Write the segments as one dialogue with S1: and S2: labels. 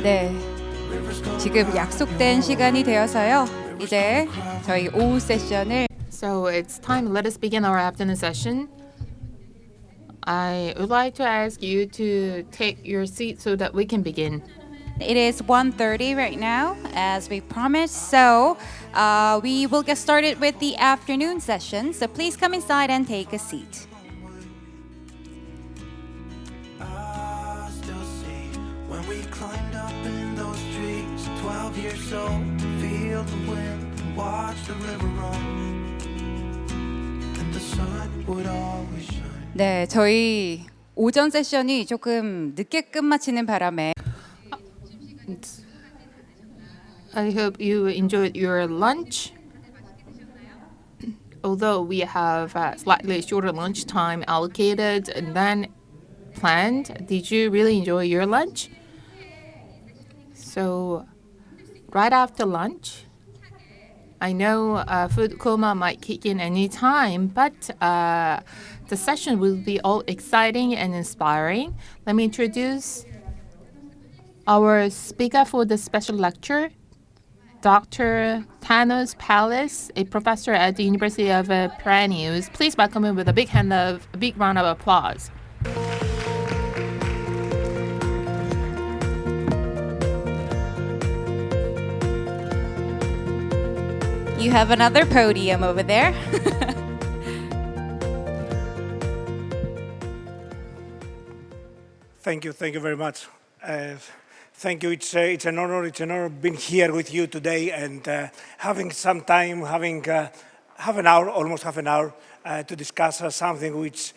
S1: 네, 지금 약속된 시간이 되어서요. 이제 저희 오후 세션을
S2: So it's time. Let us begin our afternoon session. I would like to ask you to take your seat so that we can begin.
S1: It is 1:30 right now, as we promised. So we will get started with the afternoon session. So please come inside and take a seat.
S3: I still see when we climbed up in those trees, 12 years old, to feel the wind and watch the river run, and the sun would always shine.
S1: 네, 저희 오전 세션이 조금 늦게 끝마치는 바람에
S2: I hope you enjoyed your lunch. Although we have slightly shorter lunch time allocated than planned, did you really enjoy your lunch? So, right after lunch, I know food coma might kick in any time, but the session will be all exciting and inspiring. Let me introduce our speaker for the special lecture, Dr. Thanos Palace, a professor at the University of Piranesi. Please welcome him with a big round of applause.
S1: you have another podium over there.
S4: Thank you very much. Thank you. It's an honor being here with you today and having some time, having almost half an hour, to discuss something which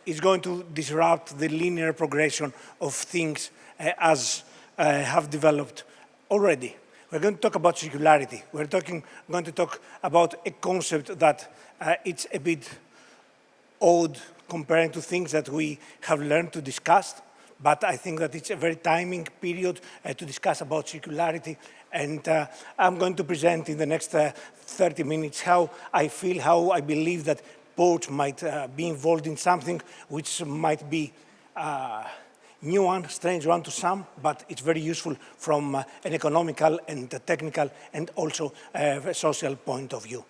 S4: is going to disrupt the linear progression of things as have developed already. We're going to talk about circularity. We're going to talk about a concept that it's a bit odd comparing to things that we have learned to discuss. But I think that it's a very timing period to discuss about circularity. And I'm going to present in the next 30 minutes how I feel, how I believe that ports might be involved in something which might be new one, strange one to some, but it's very useful from an economical and technical and also a social point of view.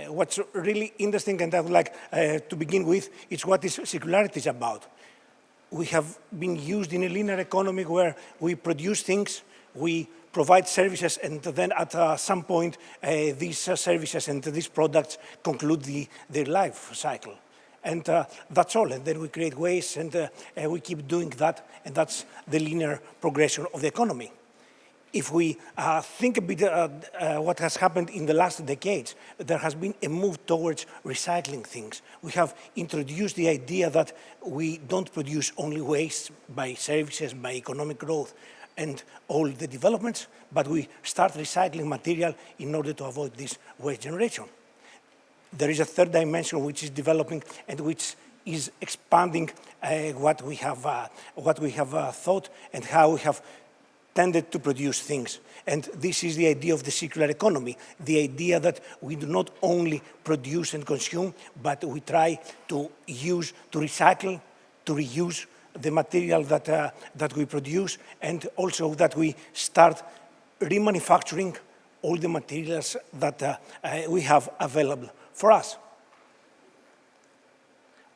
S4: What's really interesting, and I would like to begin with, is what is circularity about. We have been used in a linear economy where we produce things, we provide services, and then at some point, these services and these products conclude their life cycle. And that's all. And then we create waste, and we keep doing that, and that's the linear progression of the economy. If we think a bit what has happened in the last decades, there has been a move towards recycling things. We have introduced the idea that we don't produce only waste by services, by economic growth and all the developments, but we start recycling material in order to avoid this waste generation. There is a third dimension which is developing and which is expanding what we have thought and how we have tended to produce things. And this is the idea of the circular economy, the idea that we do not only produce and consume, but we try to use, to recycle, to reuse the material that we produce, and also that we start remanufacturing all the materials that we have available for us.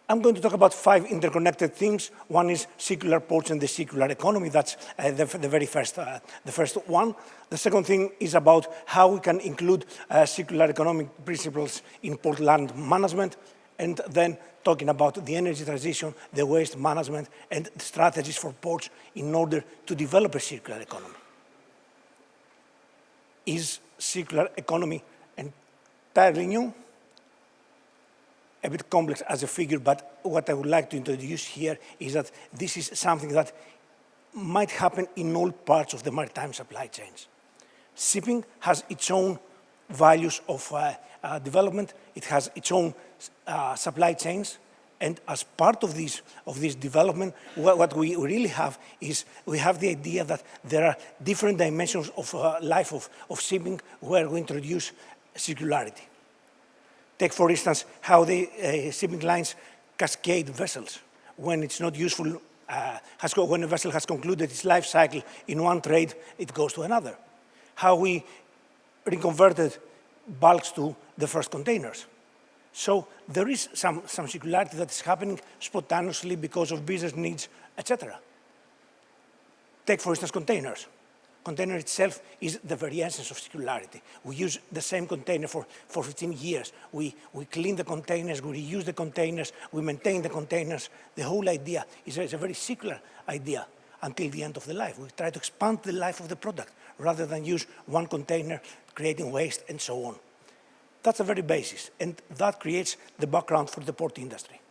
S4: I'm going to talk about 5 interconnected themes. One is circular ports and the circular economy. That's the very first one. The second thing is about how we can include circular economic principles in port land management, and then talking about the energy transition, the waste management, and the strategies for ports in order to develop a circular economy. Is circular economy entirely new? A bit complex as a figure, but what I would like to introduce here is that this is something that might happen in all parts of the maritime supply chains. Shipping has its own values of development. It has its own supply chains. And as part of this development, what we really have is we have the idea that there are different dimensions of life of shipping where we introduce circularity. Take, for instance, how the shipping lines cascade vessels. When it's not useful when a vessel has concluded its life cycle in one trade, it goes to another. How we reconverted bulks to the first containers. So there is some circularity that is happening spontaneously because of business needs, etc. Take, for instance, containers. Container itself is the very essence of circularity. We use the same container for 15 years. We clean the containers, we reuse the containers, we maintain the containers. The whole idea is a very circular idea until the end of the life. We try to expand the life of the product rather than use one container, creating waste and so on. That's the very basis, and that creates the background for the port industry.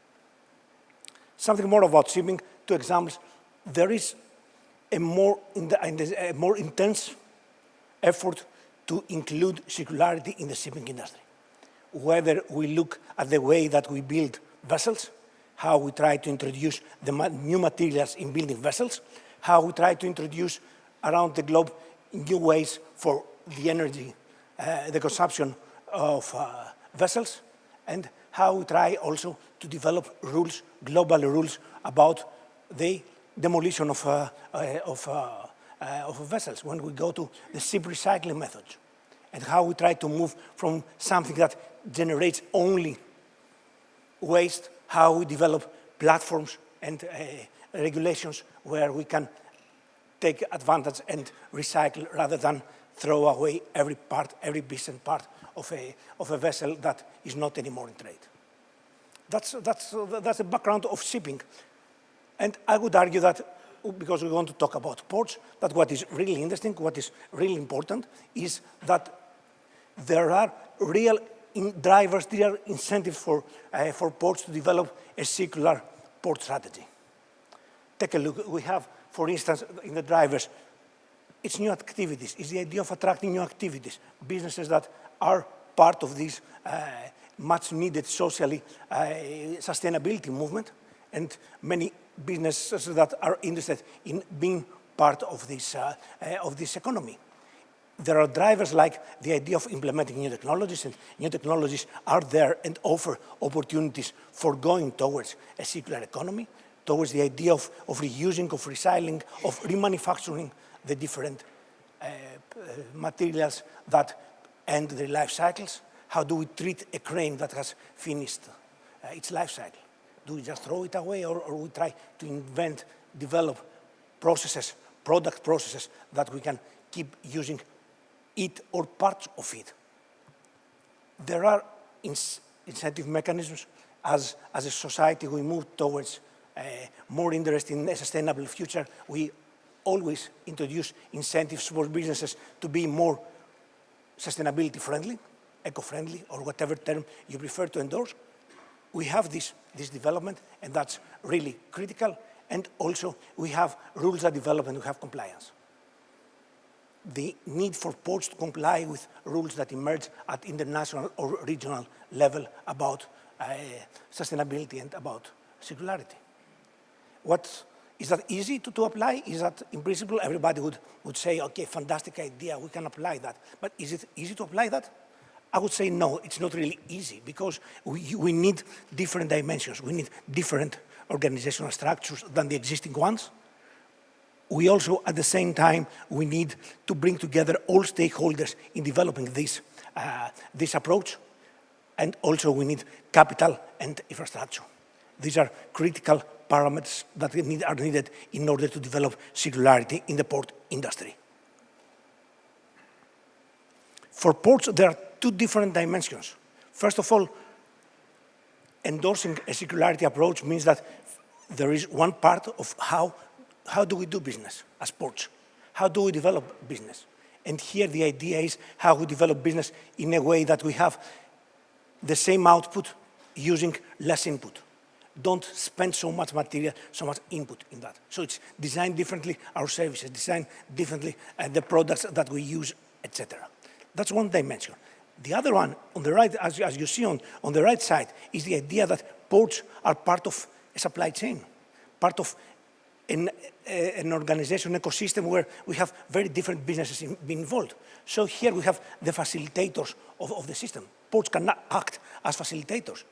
S4: Something more about shipping, 2 examples. There is a more intense effort to include circularity in the shipping industry. Whether we look at the way that we build vessels, how we try to introduce the new materials in building vessels, how we try to introduce around the globe new ways for the energy, the consumption of vessels, and how we try also to develop rules, global rules about the demolition of vessels when we go to the ship recycling methods, and how we try to move from something that generates only waste, how we develop platforms and regulations where we can take advantage and recycle rather than throw away every part, every piece and part of a vessel that is not anymore in trade. That's the background of shipping. And I would argue that, because we want to talk about ports, that what is really interesting, what is really important, is that there are real drivers, there are incentives for ports to develop a circular port strategy. Take a look. We have, for instance, in the drivers, it's new activities. It's the idea of attracting new activities, businesses that are part of this much needed socially sustainability movement, and many businesses that are interested in being part of this economy. There are drivers like the idea of implementing new technologies, and new technologies are there and offer opportunities for going towards a circular economy, towards the idea of reusing, of recycling, of remanufacturing the different materials that end their life cycles. How do we treat a crane that has finished its life cycle? Do we just throw it away, or we try to invent, develop processes, product processes that we can keep using it or parts of it? There are incentive mechanisms. As a society, we move towards more interest in a sustainable future. We always introduce incentives for businesses to be more sustainability friendly, eco-friendly, or whatever term you prefer to endorse. We have this development, and that's really critical. And also, we have rules that develop, and we have compliance. The need for ports to comply with rules that emerge at international or regional level about sustainability and about circularity. Is that easy to apply? Is that, in principle, everybody would say, okay, fantastic idea, we can apply that. But is it easy to apply that? I would say no, it's not really easy, because we need different dimensions. We need different organizational structures than the existing ones. We also, at the same time, we need to bring together all stakeholders in developing this approach. And also we need capital and infrastructure. These are critical parameters that are needed in order to develop circularity in the port industry. For ports, there are 2 different dimensions. First of all, endorsing a circularity approach means that there is one part of how do we do business as ports? How do we develop business? And here the idea is how we develop business in a way that we have the same output using less input. Don't spend so much material, so much input in that. So it's designed differently, our services, designed differently, the products that we use, etc. That's one dimension. The other one, on the right, as you see on the right side, is the idea that ports are part of a supply chain, part of an organization, ecosystem where we have very different businesses being involved. So here we have the facilitators of the system. Ports can act as facilitators.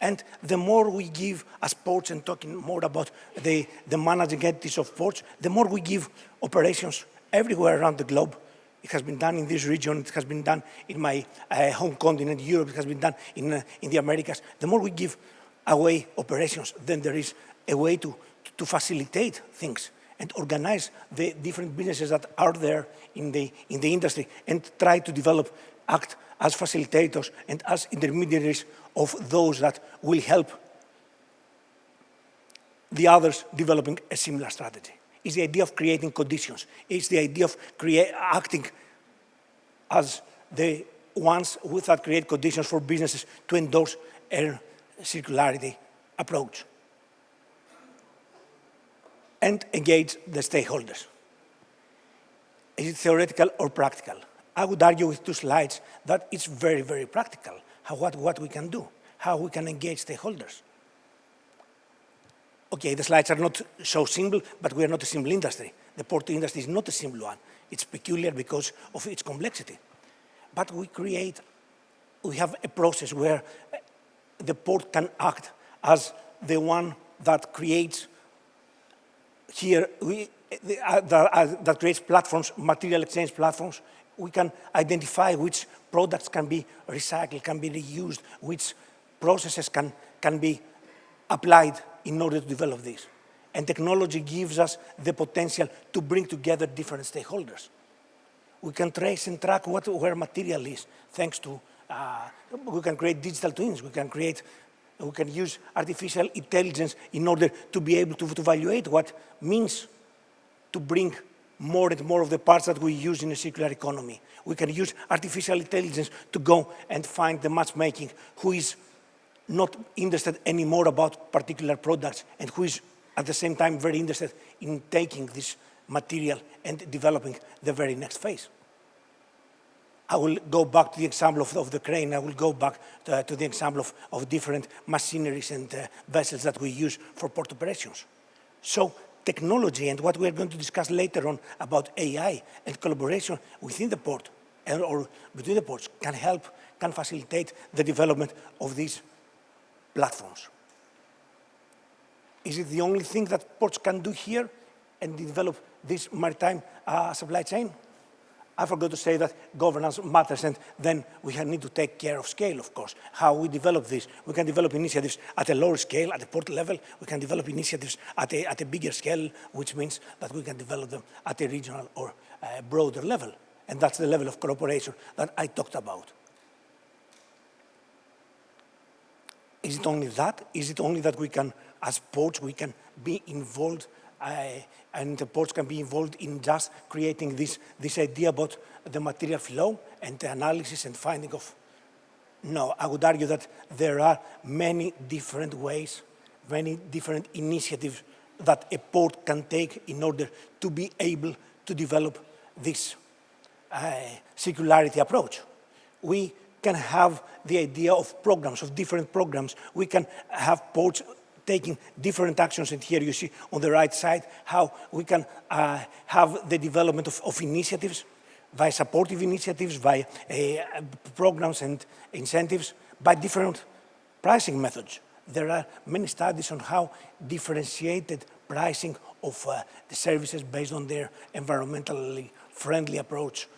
S4: And the more we give as ports, and talking more about the managing entities of ports, the more we give operations everywhere around the globe. It has been done in this region, it has been done in my home continent, Europe, it has been done in the Americas. The more we give away operations, then there is a way to facilitate things and organize the different businesses that are there in the industry and try to develop, act as facilitators and as intermediaries of those that will help the others developing a similar strategy. It's the idea of creating conditions. It's the idea of acting as the ones that create conditions for businesses to endorse a circularity approach and engage the stakeholders. Is it theoretical or practical? I would argue with 2 slides that it's very, very practical, what we can do, how we can engage stakeholders. Okay, the slides are not so simple, but we are not a simple industry. The port industry is not a simple one. It's peculiar because of its complexity. But we have a process where the port can act as the one that creates that creates platforms, material exchange platforms. We can identify which products can be recycled, can be reused, which processes can be applied in order to develop this. And technology gives us the potential to bring together different stakeholders. We can trace and track where material is, thanks to, we can create digital twins, we can use artificial intelligence in order to be able to evaluate what means to bring more and more of the parts that we use in a circular economy. We can use artificial intelligence to go and find the matchmaking who is not interested anymore about particular products and who is at the same time very interested in taking this material and developing the very next phase. I will go back to the example of the crane. I will go back to the example of different machineries and vessels that we use for port operations. So technology and what we are going to discuss later on about AI and collaboration within the port or between the ports can facilitate the development of these platforms. Is it the only thing that ports can do here and develop this maritime supply chain? I forgot to say that governance matters, and then we need to take care of scale, of course. How we develop this. We can develop initiatives at a lower scale, at the port level. We can develop initiatives at a bigger scale, which means that we can develop them at a regional or broader level. And that's the level of cooperation that I talked about. Is it only that? Is it only that we can, as ports, we can be involved and the ports can be involved in just creating this idea about the material flow and the analysis and finding of? No, I would argue that there are many different ways, many different initiatives that a port can take in order to be able to develop this circularity approach. We can have the idea of programs, of different programs. We can have ports taking different actions, and here you see on the right side how we can have the development of initiatives, by supportive initiatives, by programs and incentives, by different pricing methods. There are many studies on how differentiated pricing of the services based on their environmentally friendly approach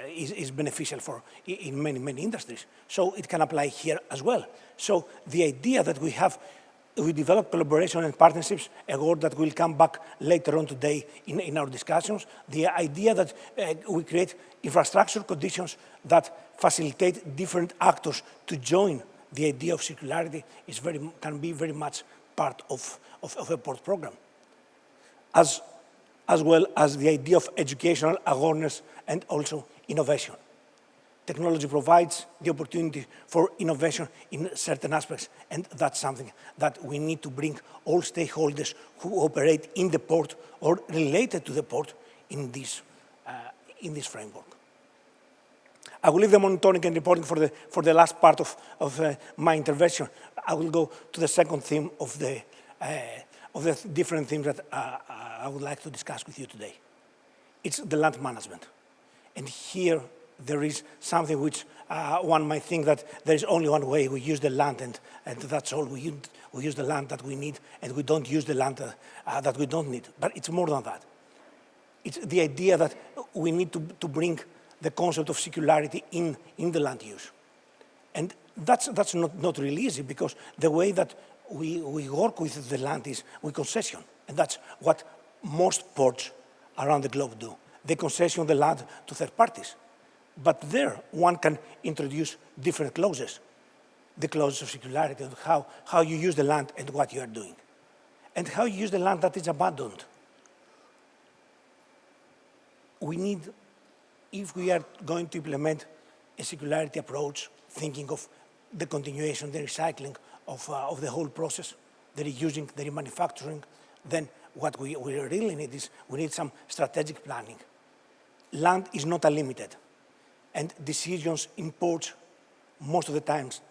S4: is beneficial in many industries. So it can apply here as well. So the idea that we develop collaboration and partnerships, a word that will come back later on today in our discussions. The idea that we create infrastructure conditions that facilitate different actors to join the idea of circularity can be very much part of a port program. As well as the idea of educational awareness and also innovation. Technology provides the opportunity for innovation in certain aspects, and that's something that we need to bring all stakeholders who operate in the port or related to the port in this framework. I will leave the monitoring and reporting for the last part of my intervention. I will go to the second theme of the different themes that I would like to discuss with you today. It's the land management. And here there is something which one might think that there is only one way. We use the land, and that's all. We use the land that we need, and we don't use the land that we don't need. But it's more than that. It's the idea that we need to bring the concept of circularity in the land use. And that's not really easy, because the way that we work with the land is we concession. And that's what most ports around the globe do. They concession the land to third parties. But there, one can introduce different clauses. The clauses of circularity, of how you use the land and what you are doing. And how you use the land that is abandoned. We need, if we are going to implement a circularity approach, thinking of the continuation, the recycling of the whole process, the reusing, the remanufacturing, then what we really need is we need some strategic planning. Land is not unlimited, and decisions in ports, most of the times,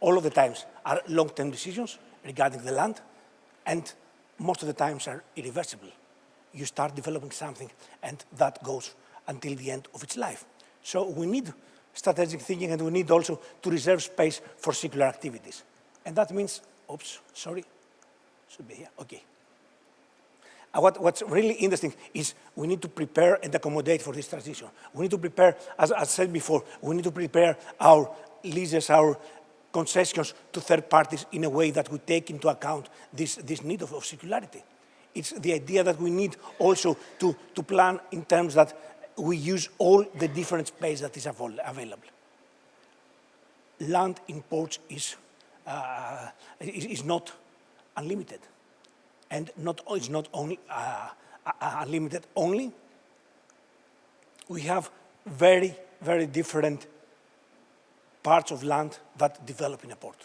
S4: all of the times, are long-term decisions regarding the land, and most of the times are irreversible. You start developing something, and that goes until the end of its life. So we need strategic thinking, and we need also to reserve space for circular activities. And that means, oops, sorry, should be here, okay. What's really interesting is we need to prepare and accommodate for this transition. We need to prepare, as I said before, we need to prepare our leases, our concessions to third parties in a way that we take into account this need of circularity. It's the idea that we need also to plan in terms that we use all the different space that is available. Land in ports is not unlimited, and it's not only unlimited only. We have very, very different parts of land that develop in a port.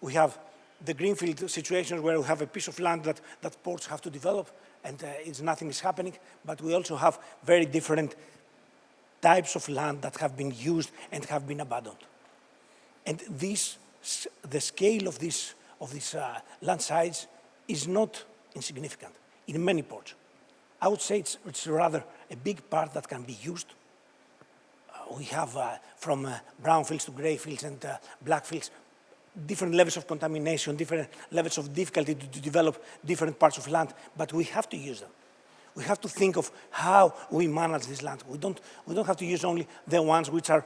S4: We have the greenfield situations where we have a piece of land that ports have to develop, and nothing is happening, but we also have very different types of land that have been used and have been abandoned. And the scale of these land sites is not insignificant in many ports. I would say it's rather a big part that can be used. We have from brown fields to gray fields and black fields, different levels of contamination, different levels of difficulty to develop different parts of land, but we have to use them. We have to think of how we manage this land. We don't have to use only the ones which are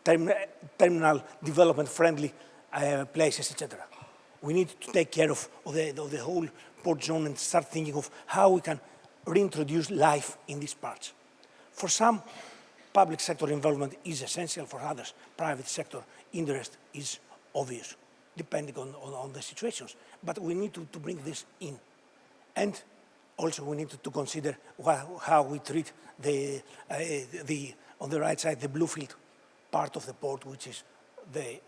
S4: terminal development friendly places, etc. We need to take care of the whole port zone and start thinking of how we can reintroduce life in these parts. For some, public sector involvement is essential. For others, private sector interest is obvious, depending on the situations. But we need to bring this in. And also we need to consider how we treat on the right side, the blue field part of the port, which is the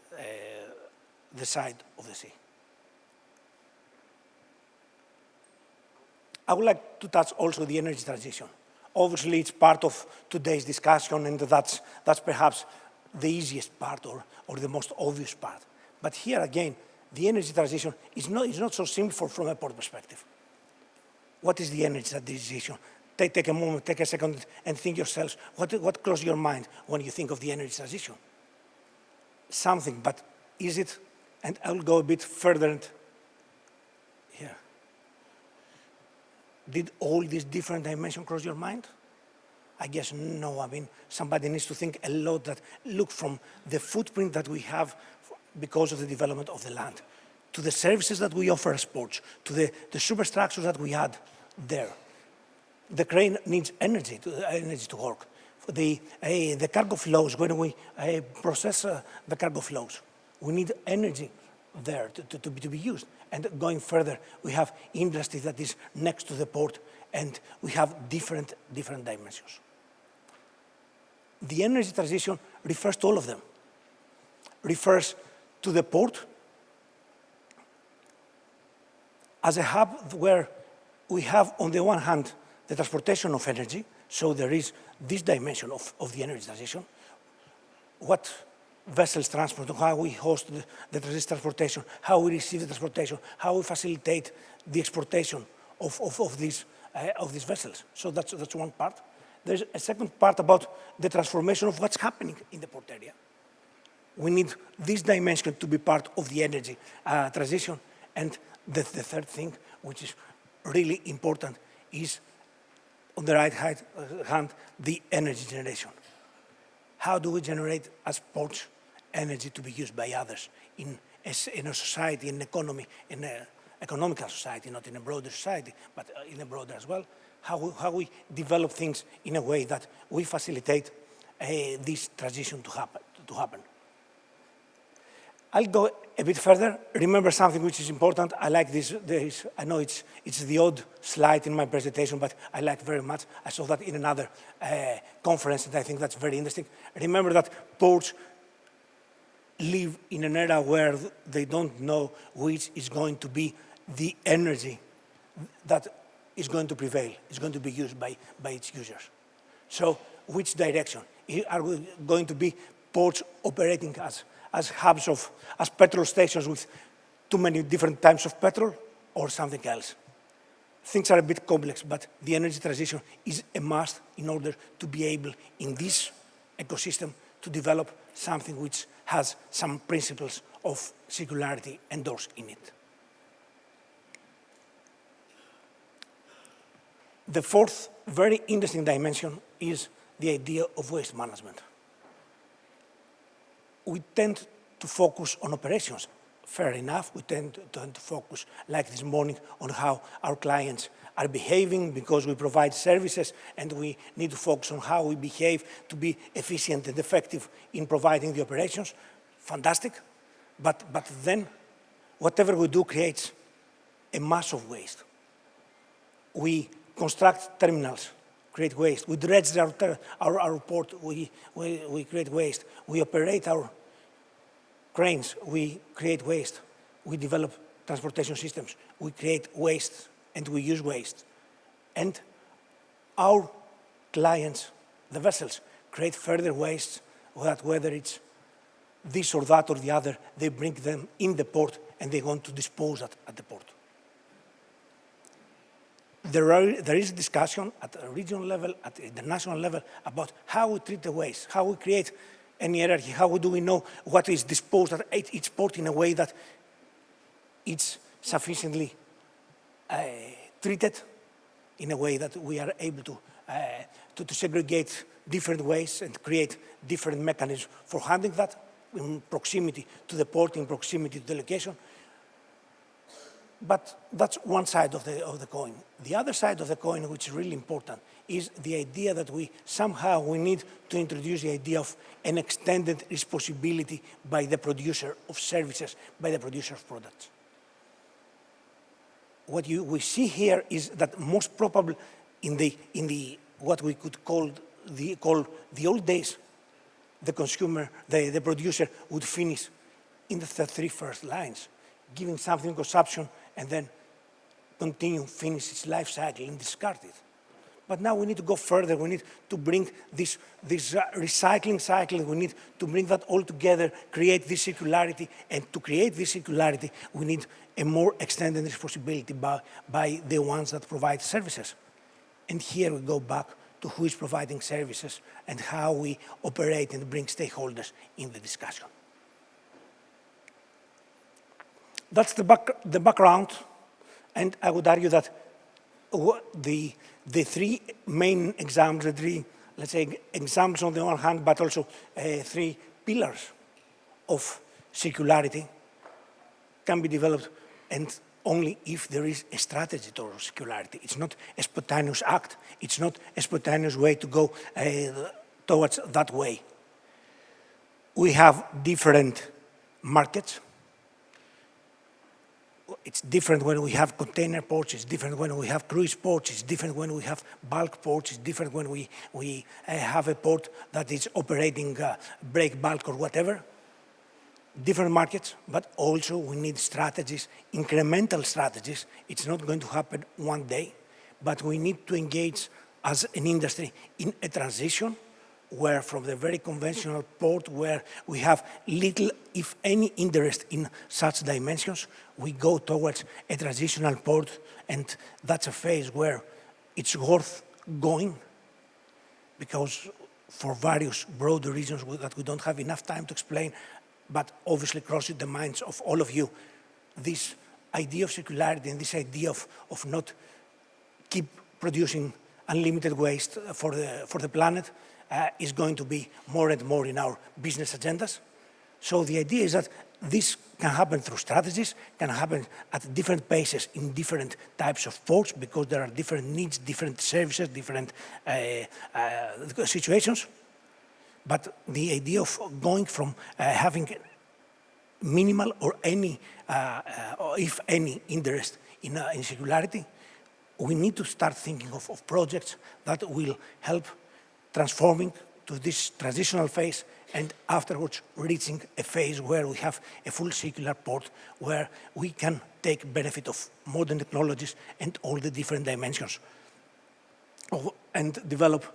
S4: side of the sea. I would like to touch also the energy transition. Obviously, it's part of today's discussion, and that's perhaps the easiest part or the most obvious part. But here again, the energy transition is not so simple from a port perspective. What is the energy transition? Take a moment, take a second, and think yourselves, what crosses your mind when you think of the energy transition? Something, but is it? And I will go a bit further here. Did all these different dimensions cross your mind? I guess no. I mean, somebody needs to think a lot that look from the footprint that we have because of the development of the land, to the services that we offer as ports, to the superstructures that we had there. The crane needs energy to work. The cargo flows, when we process the cargo flows, we need energy there to be used. And going further, we have industry that is next to the port, and we have different dimensions. The energy transition refers to all of them. Refers to the port as a hub where we have, on the one hand, the transportation of energy. So there is this dimension of the energy transition. What vessels transport, how we host the transportation, how we receive the transportation, how we facilitate the exportation of these vessels. So that's one part. there's a second part about the transformation of what's happening in the port area. We need this dimension to be part of the energy transition. And the third thing, which is really important, is on the right hand, the energy generation. How do we generate as ports energy to be used by others in a society, in an economy, in an economical society, not in a broader society, but in a broader as well? How we develop things in a way that we facilitate this transition to happen. I'll go a bit further. Remember something which is important. I like this. I know it's the odd slide in my presentation, but I like very much. I saw that in another conference, and I think that's very interesting. Remember that ports live in an era where they don't know which is going to be the energy that is going to prevail, is going to be used by its users. So which direction? Are we going to be ports operating as hubs as petrol stations with too many different types of petrol, or something else? Things are a bit complex, but the energy transition is a must in order to be able, in this ecosystem, to develop something which has some principles of circularity endorsed in it. The fourth very interesting dimension is the idea of waste management. We tend to focus on operations. Fair enough, we tend to focus, like this morning, on how our clients are behaving because we provide services, and we need to focus on how we behave to be efficient and effective in providing the operations. Fantastic, but then whatever we do creates a mass of waste. We construct terminals, create waste. We dredge our port, we create waste. We operate our cranes, we create waste. We develop transportation systems, we create waste, and we use waste. And our clients, the vessels, create further waste, whether it's this or that or the other, they bring them in the port and they want to dispose at the port. There is discussion at a regional level, at the national level, about how we treat the waste, how we create an hierarchy, how do we know what is disposed at each port in a way that it's sufficiently treated, in a way that we are able to segregate different waste and create different mechanisms for handling that in proximity to the port, in proximity to the location. But that's one side of the coin. The other side of the coin, which is really important, is the idea that we need to introduce the idea of an extended responsibility by the producer of services, by the producer of products. What we see here is that most probably in the what we could call the old days, the consumer, the producer would finish in the three first lines, giving something consumption and then finish its life cycle and discard it. But now we need to go further. We need to bring this recycling cycle. We need to bring that all together, create this circularity. And to create this circularity, we need a more extended responsibility by the ones that provide services. And here we go back to who is providing services and how we operate and bring stakeholders in the discussion. That's the background. And I would argue that the three main examples, let's say, examples on the one hand, but also three pillars of circularity can be developed, and only if there is a strategy towards circularity. It's not a spontaneous act. It's not a spontaneous way to go towards that way. We have different markets. It's different when we have container ports, it's different when we have cruise ports, it's different when we have bulk ports, it's different when we have a port that is operating break bulk or whatever. Different markets, but also we need strategies, incremental strategies. It's not going to happen one day, but we need to engage as an industry in a transition where from the very conventional port where we have little, if any, interest in such dimensions, we go towards a transitional port, and that's a phase where it's worth going. because for various broader reasons that we don't have enough time to explain, but obviously crosses the minds of all of you, this idea of circularity and this idea of not keep producing unlimited waste for the planet is going to be more and more in our business agendas. So the idea is that this can happen through strategies, can happen at different paces in different types of ports, because there are different needs, different services, different situations. But the idea of going from having minimal or any, or if any, interest in circularity, we need to start thinking of projects that will help transforming to this transitional phase, and afterwards reaching a phase where we have a full circular port, where we can take benefit of modern technologies and all the different dimensions, and develop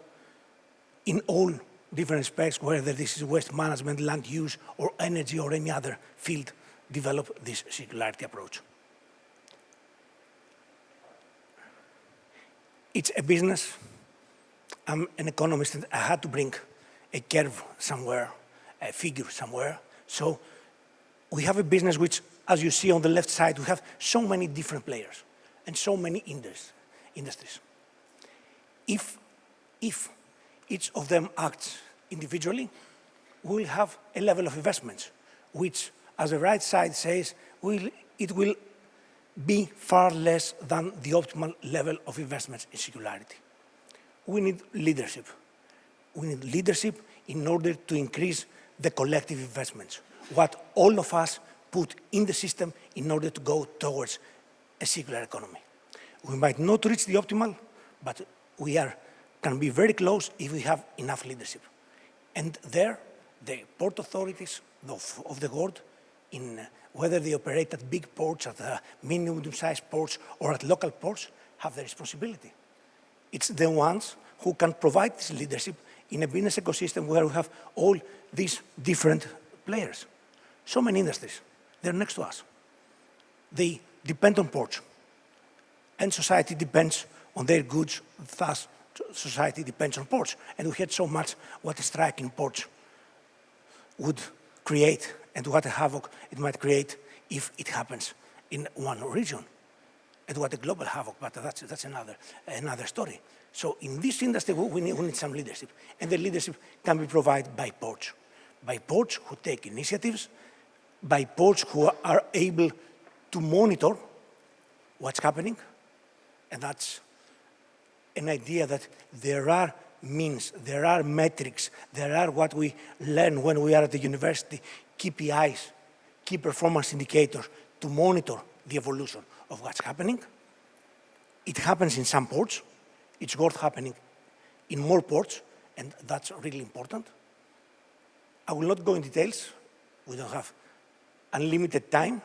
S4: in all different aspects, whether this is waste management, land use, or energy, or any other field, develop this circularity approach. It's a business. I'm an economist, and I had to bring a curve somewhere, a figure somewhere. So we have a business which, as you see on the left side, we have so many different players and so many industries. If each of them acts individually, we'll have a level of investments, which, as the right side says, it will be far less than the optimal level of investments in circularity. We need leadership. We need leadership in order to increase the collective investments, what all of us put in the system in order to go towards a circular economy. We might not reach the optimal, but we can be very close if we have enough leadership. And there, the port authorities of the world, whether they operate at big ports, at medium-sized ports, or at local ports, have the responsibility. It's the ones who can provide this leadership in a business ecosystem where we have all these different players. So many industries, they're next to us. They depend on ports, and society depends on their goods, thus society depends on ports. And we heard so much what a strike in ports would create and what a havoc it might create if it happens in one region, and what a global havoc, but that's another story. So in this industry, we need some leadership, and the leadership can be provided by ports who take initiatives, by ports who are able to monitor what's happening, and that's an idea that there are means, there are metrics, there are what we learn when we are at the university, KPIs, key performance indicators, to monitor the evolution of what's happening. It happens in some ports. It's worth happening in more ports, and that's really important. I will not go in details. We don't have unlimited time.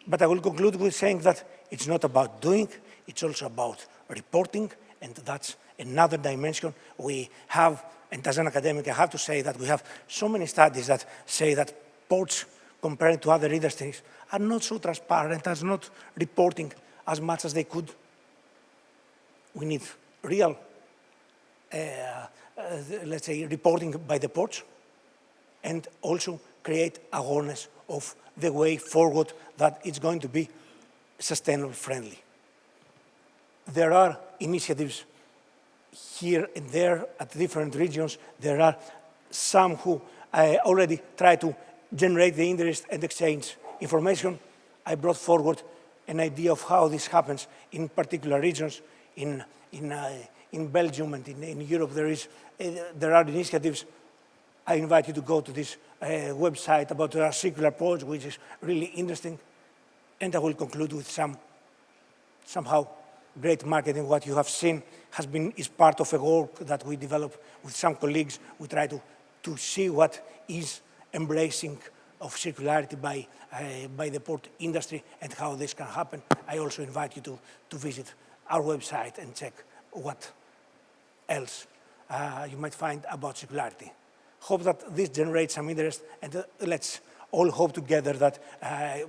S4: But I will conclude with saying that it's not about doing, it's also about reporting, and that's another dimension we have. And as an academic, I have to say that we have so many studies that say that ports, compared to other industries, are not so transparent, as not reporting as much as they could. We need real, let's say, reporting by the ports, and also create awareness of the way forward that it's going to be sustainable friendly. There are initiatives here and there at different regions. There are some who already try to generate the interest and exchange information. I brought forward an idea of how this happens in particular regions. In Belgium and in Europe, there are initiatives. I invite you to go to this website about our circular ports, which is really interesting. And I will conclude with somehow great marketing. What you have seen is part of a work that we develop with some colleagues. We try to see what is embracing of circularity by the port industry and how this can happen. I also invite you to visit our website and check what else you might find about circularity. Hope that this generates some interest, and let's all hope together that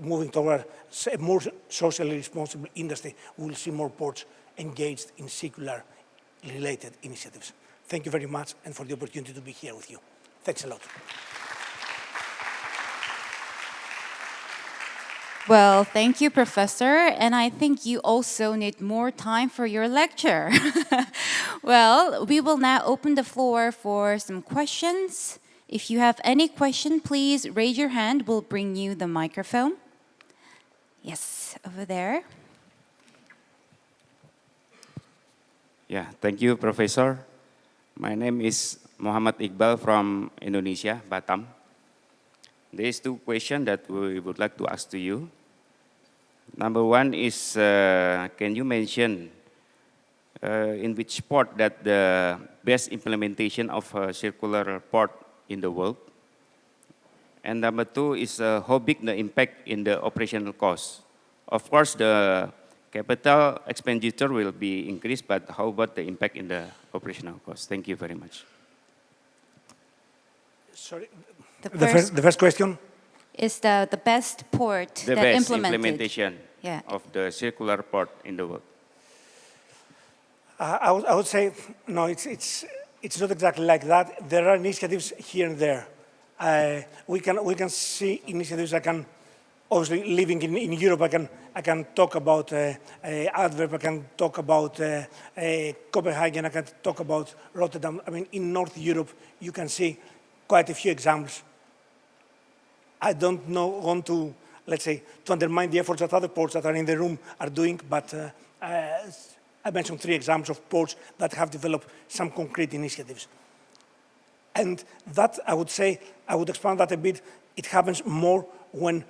S4: moving toward a more socially responsible industry, we will see more ports engaged in circular related initiatives. Thank you very much and for the opportunity to be here with you. Thanks a lot.
S1: Well, thank you, Professor. And I think you also need more time for your lecture. Well, we will now open the floor for some questions. If you have any question, please raise your hand. We'll bring you the microphone. Yes, over there.
S5: Yeah, thank you, Professor. My name is Muhammad Iqbal from Indonesia, Batam. There is two questions that we would like to ask to you. Number one is, can you mention in which port that the best implementation of a circular port in the world? And number two is how big the impact in the operational cost? Of course, the capital expenditure will be increased, but how about the impact in the operational cost? Thank you very much.
S4: Sorry,
S1: The
S4: the first question?
S1: is the best port
S5: The
S1: that
S5: best
S1: implemented.
S5: implementation
S1: Yeah.
S5: of the circular port in the world.
S4: I would say, no, it's not exactly like that. There are initiatives here and there. We can see initiatives. Obviously, living in Europe, I can talk about Antwerp, I can talk about Copenhagen, I can talk about Rotterdam. I mean, in North Europe, you can see quite a few examples. I don't want to, let's say, to undermine the efforts that other ports that are in the room are doing, but I mentioned 3 examples of ports that have developed some concrete initiatives. And that, I would say, I would expand that a bit. It happens more when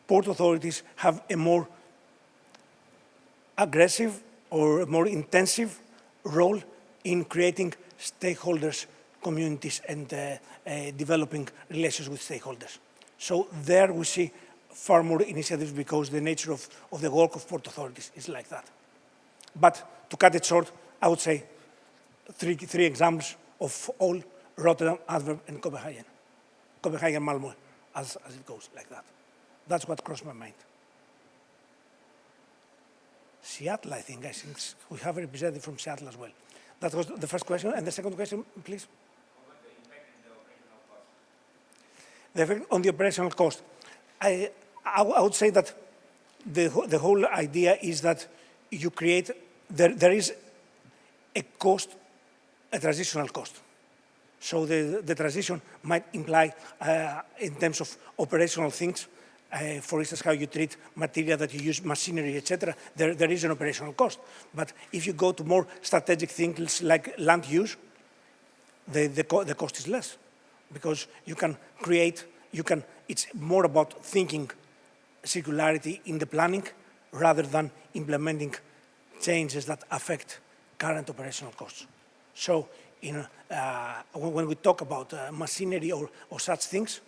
S4: port authorities have a more aggressive or a more intensive role in creating stakeholders, communities, and developing relations with stakeholders. So there we see far more initiatives because the nature of the work of port authorities is like that. But to cut it short, I would say three examples of all: Rotterdam, Antwerp, and Copenhagen. Copenhagen, Malmö, as it goes like that. That's what crossed my mind. Seattle, I think we have a representative from Seattle as well. That was the first question. And the second question, please? The effect on the operational cost. I would say that the whole idea is that you create, there is a cost, a transitional cost. So the transition might imply, in terms of operational things, for instance, how you treat material that you use, machinery, etc., there is an operational cost. But if you go to more strategic things like land use, the cost is less. Because you can create, it's more about thinking circularity in the planning rather than implementing changes that affect current operational costs. So when we talk about machinery or such things,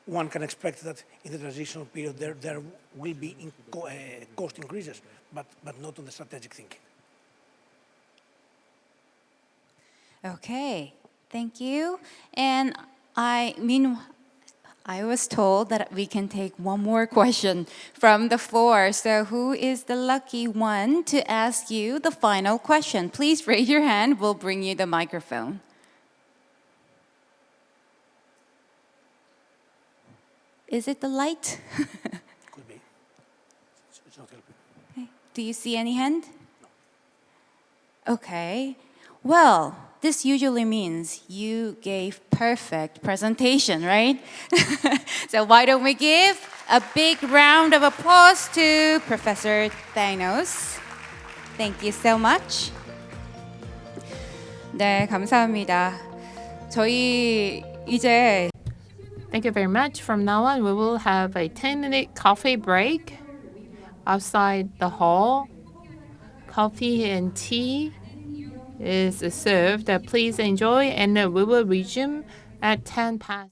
S4: one can expect that in the transitional period there will be cost increases, but not on the strategic thinking.
S1: Okay, thank you. And I was told that we can take one more question from the floor. So who is the lucky one to ask you the final question? Please raise your hand. We'll bring you the microphone. Is it the light?
S4: Could be. It's not helping.
S1: Okay. Do you see any hand? No. Okay. Well, this usually means you gave perfect presentation, right? So why don't we give a big round of applause to Professor Thanos. Thank you so much. 네, 감사합니다. 저희 이제
S2: Thank you very much. From now on, we will have a 10-minute coffee break outside the hall. Coffee and tea is served. Please enjoy, and we will resume at 10 past.